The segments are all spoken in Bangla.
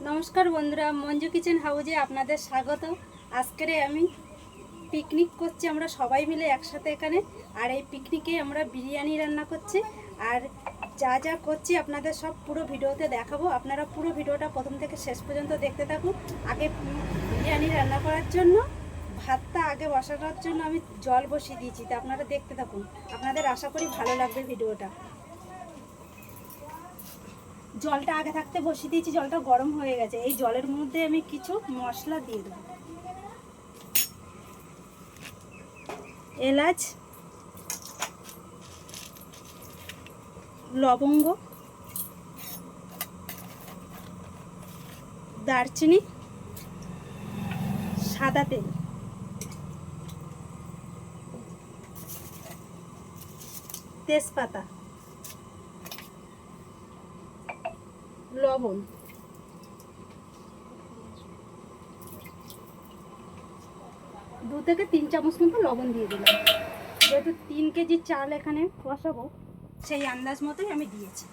নমস্কার বন্ধুরা, মঞ্জু কিচেন হাউজে আপনাদের স্বাগত। আজকে আমি পিকনিক করছি, আমরা সবাই মিলে একসাথে এখানে। আর এই পিকনিকে আমরা বিরিয়ানি রান্না করছি। আর যা যা করছি আপনাদের সব পুরো ভিডিওতে দেখাবো। আপনারা পুরো ভিডিওটা প্রথম থেকে শেষ পর্যন্ত দেখতে থাকুন। আগে বিরিয়ানি রান্না করার জন্য ভাতটা আগে বসানোর জন্য আমি জল বসিয়ে দিয়েছি, তা আপনারা দেখতে থাকুন। আপনাদের আশা করি ভালো লাগবে ভিডিওটা। জলটা আগে থাকতে বসিয়ে দিয়েছি, জলটা গরম হয়ে গেছে। এই জলের মধ্যে আমি কিছু মশলা দিয়ে দেবো। এলাচ, লবঙ্গ, দারচিনি, সাদা তেল, তেজপাতা, লবণ, 2 থেকে 3 চামচ মতো লবণ দিয়ে দিলাম। যেহেতু 3 কেজি চাল এখানে বসাবো, সেই আন্দাজ মতোই আমি দিয়েছি।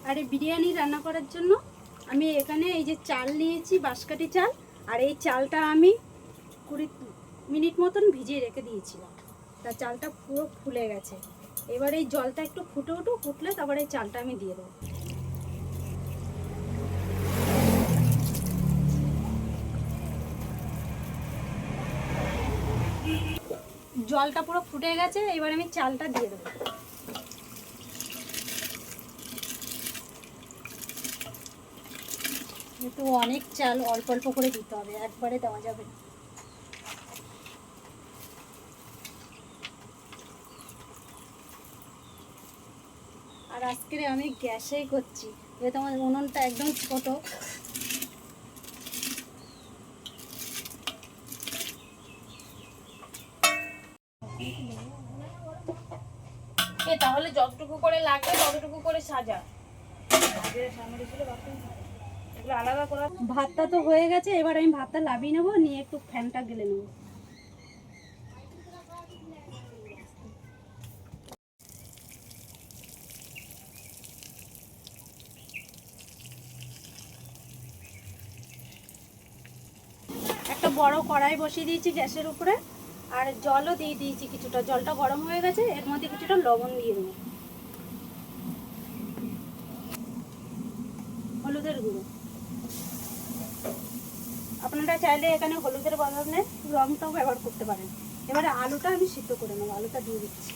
আর এই বিরিয়ানি রান্না করার জন্য আমি এখানে এই যে চাল নিয়েছি, বাঁশকাঠি চাল। আর এই চালটা আমি 20 মিনিট মতন ভিজিয়ে রেখে দিয়েছিলাম। তা চালটা পুরো ফুলে গেছে। এবার এই জলটা একটু ফুটলে তারপরে এই চালটা আমি দিয়ে দেবো। জলটা পুরো ফুটে গেছে, এবার আমি চালটা দিয়ে দেবো। একটু অনেক চাল, অল্প অল্প করে দিতে হবে, একবারে দেওয়া যাবে না। আর আজকে আমি গ্যাসেই করছি, যেহেতু আমার উনুনটা একদম ছোট। তাহলে যতটুকু করে লাগবে ততটুকু করে সাজা। আলাদা করে ভাতটা তো হয়ে গেছে, এবার আমি ভাতটা লাভিয়ে নেবো, নিয়ে একটু ফ্যানটা গেলে নেবো। একটা বড় কড়াই বসিয়ে দিয়েছি গ্যাসের উপরে, আর জলও দিয়ে দিয়েছি কিছুটা। জলটা গরম হয়ে গেছে, এর মধ্যে কিছুটা লবণ দিয়ে দেবো, হলুদের গুঁড়ো। আপনারা চাইলে এখানে হলুদের বদলে রংটাও ব্যবহার করতে পারেন। এবারে আলুটা আমি সিদ্ধ করে নেবো, আলুটা দিয়ে দিচ্ছি।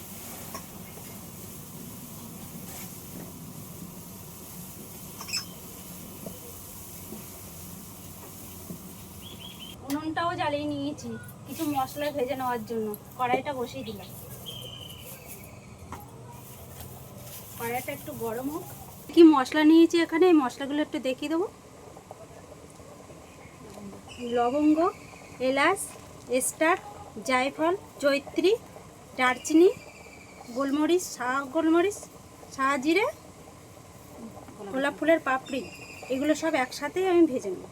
উনুনটাও জ্বালিয়ে নিয়েছি কিছু মশলা ভেজে নেওয়ার জন্য। কড়াইটা বসিয়ে দিলাম, কড়াইটা একটু গরম হোক। কি মশলা নিয়েছি এখানে, এই মশলাগুলো একটু দেখিয়ে দেবো। লবঙ্গ, এলাচ, স্টার, জায়ফল, জয়িত্রী, দারচিনি, গোলমরিচ, গোলমরিচ, জিরে, গোলাপ ফুলের পাপড়ি, এগুলো সব একসাথেই আমি ভেজে নেব।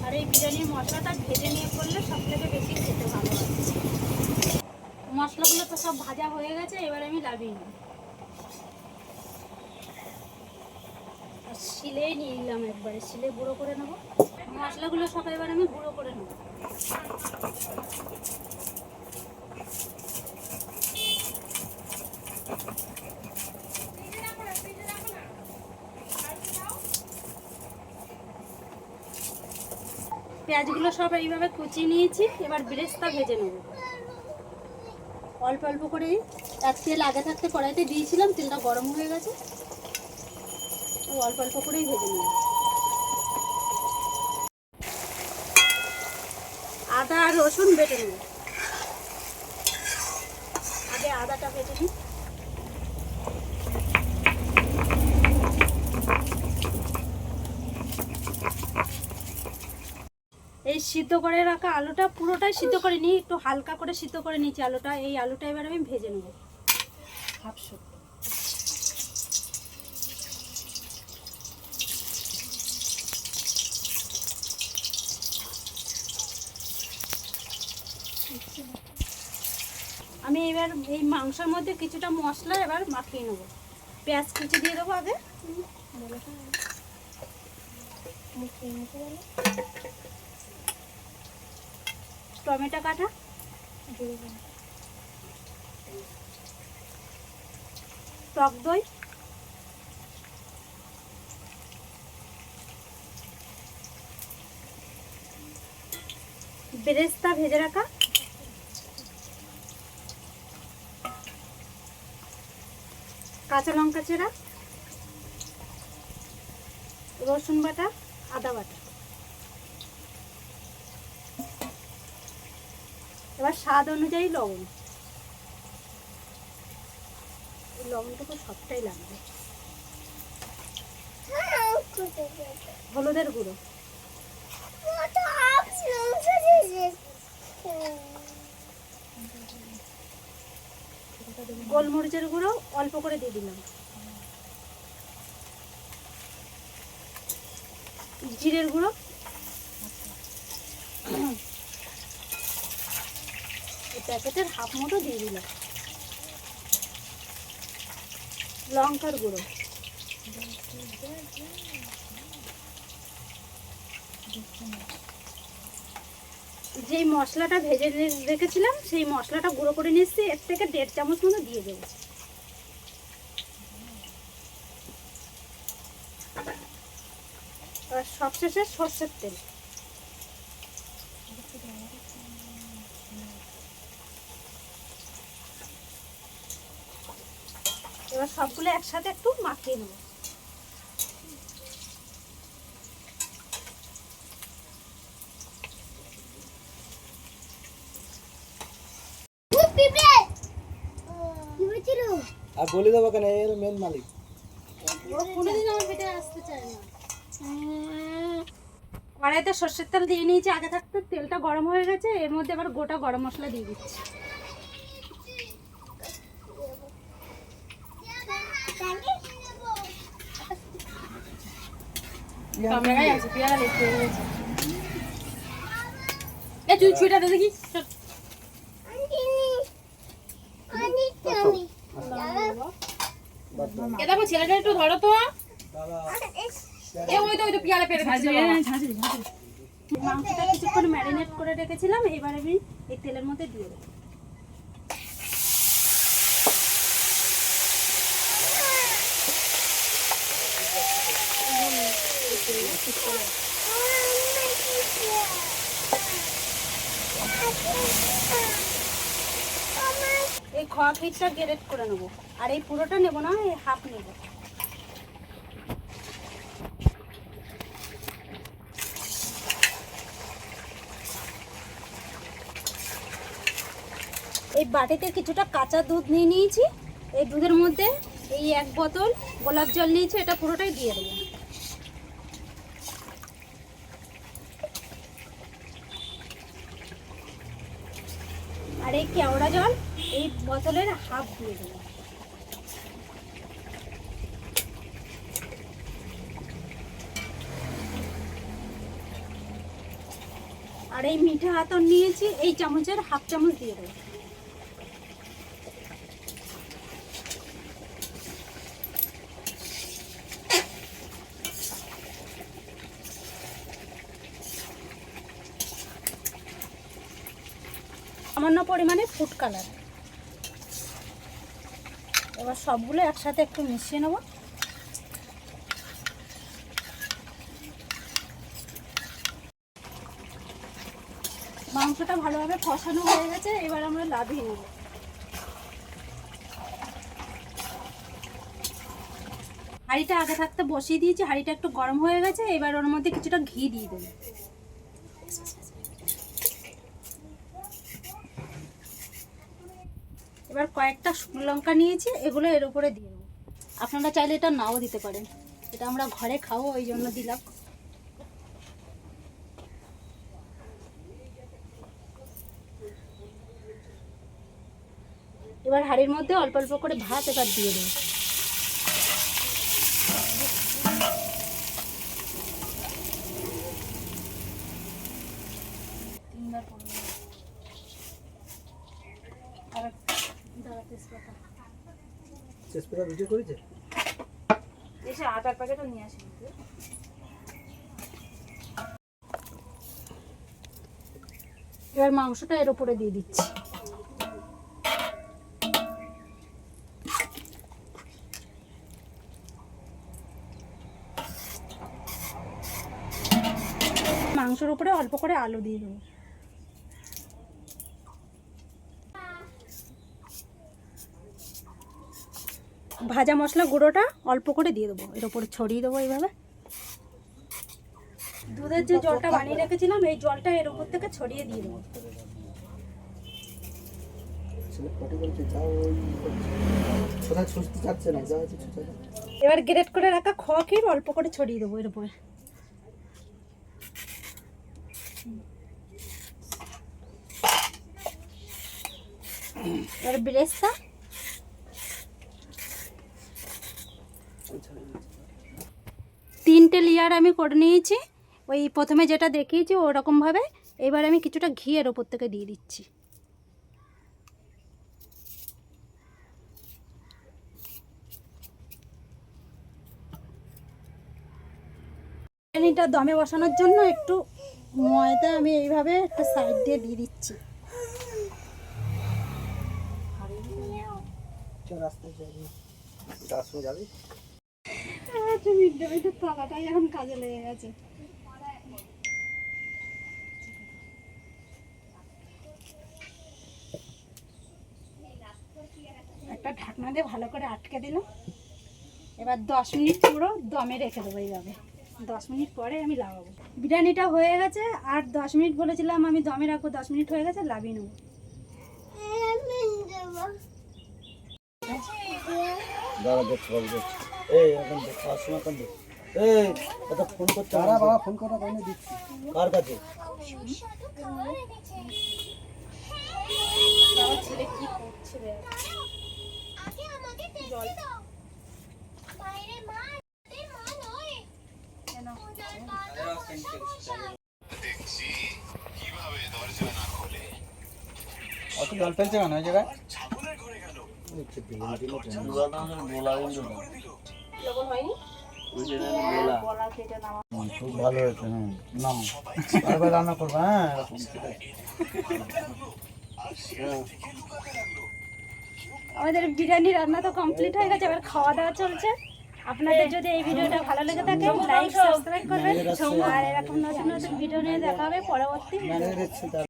আর এই বিরিয়ানির মশলাটা ভেজে নিয়ে করলে সব থেকে বেশি খেতে ভালো হয়। মশলাগুলো তো সব ভাজা হয়ে গেছে, এবার আমি লাভিয়ে নিই। আর শিলেই নিয়ে নিলাম, একবারে শিলে গুঁড়ো করে নেব মশলাগুলো সব। এবার আমি গুঁড়ো করে নেব। পেঁয়াজগুলো সব এইভাবে কুচিয়ে নিয়েছি, এবার বেরেস্তা ভেজে নেব অল্প অল্প করে। এক তেল আগে থাকতে কড়াইতে দিয়েছিলাম, তেলটা গরম হয়ে গেছে, অল্প অল্প করেই ভেজে নেব। আদা আর রসুন বেটে নেব, আগে আদাটা বেটে নিই। এই সিদ্ধ করে রাখা আলুটা পুরোটাই সিদ্ধ করে নিই, একটু হালকা করে সিদ্ধ করে নিয়েছি আলুটা। এই আলুটা এবার আমি ভেজে নেব হাফ শুকনো। এবার এই মাংসের মধ্যে কিছুটা মশলা এবার মাখিয়ে নেব। পেঁয়াজ কুচি দিয়ে দেবো আগে, টমেটো কাটা, টক দই, বেরেস্তা ভেজে রাখা, কাঁচা লঙ্কা চেরা, রসুন বাটা, আদা বাটা। এবার স্বাদ অনুযায়ী লবণ, এই লবণটুকু সবটাই লাগবে। হলুদের গুঁড়ো, গোলমরিচের গুঁড়ো অল্প করে দিয়ে দিলাম, জিরের গুঁড়ো, প্যাকেটের হাফ মতো দিয়ে দিলাম, লঙ্কার গুঁড়ো, যেই মশলাটা ভেজে রেখেছিলাম সেই মশলাটা গুঁড়ো করে নিয়ে এসেছি, এর থেকে 1.5 চামচ মতো দিয়ে দেবো। আর সবশেষে সর্ষের তেল। এবার সবগুলো একসাথে একটু মাখিয়ে নেব। আর বলে দেবো কেন, এর মেন মালিক। কোনোদিন আমার পেটে আসতে চায় না। কড়াইতে সর্ষের তেল দিয়ে নিয়েছি আগে থাকতে, তেলটা গরম হয়ে গেছে, এর মধ্যে আবার গোটা গরম মশলা দিয়ে দিচ্ছি। ক্যামেরায় আছে, পেয়ারা দেখতে গেছে। এ তুই ছুঁইটা দে দেখি। এ দেখো ছেলেটা একটু ধরো তো। এ ওই তো পেয়ারা পেরে দিচ্ছে। মাংসটা কিছুক্ষণ ম্যারিনেট করে রেখেছিলাম, এবার আমি এই তেলের মধ্যে দিয়ে দেবো। এই খোয়া ক্ষীরটা গ্রেট করে নেবো, আর এই পুরোটা নেবো না, এই হাফ নেবো। এই বাটিতে কিছুটা কাঁচা দুধ নিয়ে নিয়েছি, এই দুধের মধ্যে এই 1 বোতল গোলাপ জল নিয়েছি, এটা পুরোটাই দিয়ে দেবো। আর এই কেওড়া জল এই বোতলের হাফ দিয়ে দেবো। আর এই মিঠা আতর নিয়েছি, এই চামচের হাফ চামচ দিয়ে দেবো। সামান্য পরিমাণে ফুড কালার। এবার সবগুলো একসাথে একটু মিশিয়ে নেব। মাংসটা ভালোভাবে কষানো হয়ে গেছে, এবার আমরা লাভিয়ে নেব। হাঁড়িটা আগে থাকতে বসিয়ে দিয়েছি, হাঁড়িটা একটু গরম হয়ে গেছে, এবার ওর মধ্যে কিছুটা ঘি দিয়ে দেবো। এবার কয়েকটা শুকনো লঙ্কা নিয়েছি, এগুলো এর উপরে দিয়ে দেবো। আপনারা চাইলে এটা নাও দিতে পারেন, এটা আমরা ঘরে খাবো ওই জন্য দিলাম। এবার হাঁড়ির মধ্যে অল্প অল্প করে ভাত এবার দিয়ে দেবো। স্প্রে ভিডিও করেছে এসে আটার প্যাকেটও নিয়ে আসি। এবার মাংসটা এর উপরে দিয়ে দিচ্ছি। মাংসের উপরে অল্প করে আলু দিয়ে দেবো। ভাজা মশলা গুঁড়োটা অল্প করে দিয়ে দেবো, এর উপরে ছড়িয়ে দেবো এইভাবে। দুধের যে জলটা বানিয়ে রেখেছিলাম এই জলটা এর উপর থেকে ছড়িয়ে দিয়ে দেবো। এবার গ্রেট করে রাখা খোয়া ক্ষীর অল্প করে ছড়িয়ে দেবো এর উপরে। এবার ব্রেসটা তিনটে লেয়ার আমি করে নিয়েছি, ওই প্রথমে যেটা দেখিয়েছি ওরকমভাবে। এবার আমি কিছুটা ঘি এর ওপর থেকে দিয়ে দিচ্ছি। বিরিয়ানিটা দমে বসানোর জন্য একটু ময়দা আমি এইভাবে একটা সাইড দিয়ে দিয়ে দিচ্ছি। তলাটাই এখন কাজে লেগে গেছে। একটা ঢাকনা দিয়ে ভালো করে আটকে দিলাম। এবার 10 মিনিট পুরো দমে রেখে দেবো এইভাবে। 10 মিনিট পরে আমি লাগাবো। বিরিয়ানিটা হয়ে গেছে, আর 10 মিনিট বলেছিলাম আমি দমে রাখবো। 10 মিনিট হয়ে গেছে, লাভিয়ে নেবো। দাঁড়া দেখতে পাবো। এই এখন খাওয়ার সময় কোন দিক? এই কথা ফোন করতে হবে বাবা, ফোন করা কোনে দিচ্ছি কার কাছে? আমার ছেলে কি করছে রে? আগে আমাকে দেখতে দাও। বাইরে মা, তে মা নয়। কেন? দেখছি কিভাবে দরজা না খোলে। অত জল ফেলছে কেন ওই জায়গায়? ছাগলের ঘরে গেল। লবণ হয়নি? বলা কেটে নামা। খুব ভালো হয়েছে। নাম বারবার রান্না করবো। হ্যাঁ আমাদের বিরিয়ানি রান্না তো কমপ্লিট হয়ে গেছে, এবার খাওয়া দাওয়া চলছে। আপনাদের যদি এই ভিডিওটা ভালো লেগে থাকে লাইক সাবস্ক্রাইব করবেন, আর এরকম নতুন নতুন ভিডিও নিয়ে দেখা হবে পরবর্তী।